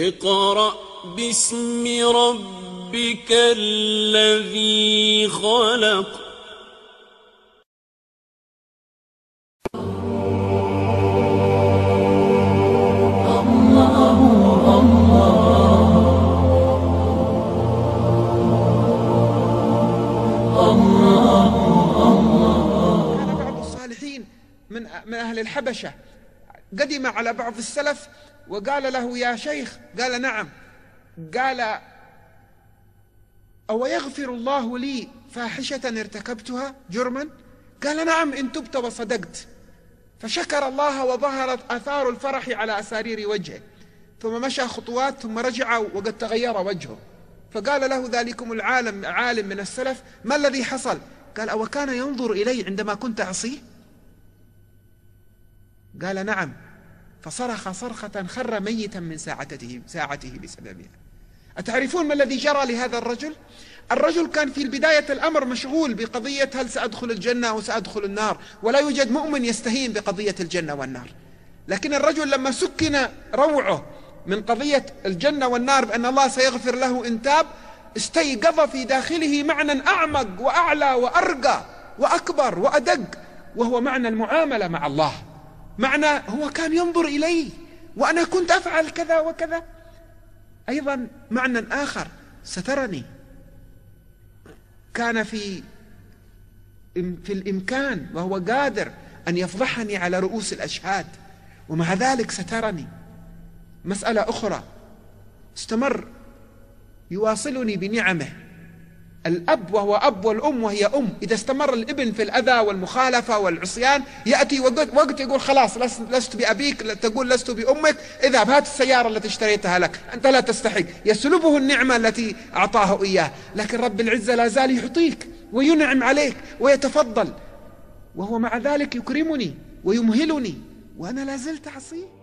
اقرأ باسم ربك الذي خلق. كان بعض الصالحين من أهل الحبشة قدم على بعض السلف وقال له: يا شيخ. قال: نعم. قال: أو يغفر الله لي فاحشة ارتكبتها جرما؟ قال: نعم إن تبت وصدقت. فشكر الله وظهرت آثار الفرح على أسارير وجهه، ثم مشى خطوات ثم رجع وقد تغير وجهه. فقال له ذلكم عالم من السلف: ما الذي حصل؟ قال: أو كان ينظر إلي عندما كنت أعصيه؟ قال: نعم. فصرخ صرخة خر ميتا من ساعته بسببها. أتعرفون ما الذي جرى لهذا الرجل؟ الرجل كان في بداية الأمر مشغول بقضية هل سأدخل الجنة أو سأدخل النار، ولا يوجد مؤمن يستهين بقضية الجنة والنار. لكن الرجل لما سكن روعه من قضية الجنة والنار بأن الله سيغفر له إن تاب، استيقظ في داخله معنى أعمق وأعلى وأرقى وأكبر وأدق، وهو معنى المعاملة مع الله. معنى هو كان ينظر إلي وأنا كنت أفعل كذا وكذا. أيضا معنى آخر: سترني. كان في الإمكان وهو قادر أن يفضحني على رؤوس الأشهاد، ومع ذلك سترني. مسألة أخرى: استمر يواصلني بنعمه. الأب وهو أب والأم وهي أم، إذا استمر الابن في الأذى والمخالفة والعصيان يأتي وقت يقول: خلاص لست بأبيك، تقول لست بأمك، اذهب هات السيارة التي اشتريتها لك، أنت لا تستحق. يسلبه النعمة التي أعطاه إياه. لكن رب العزة لا زال يعطيك وينعم عليك ويتفضل، وهو مع ذلك يكرمني ويمهلني وأنا لا زلت أعصيه.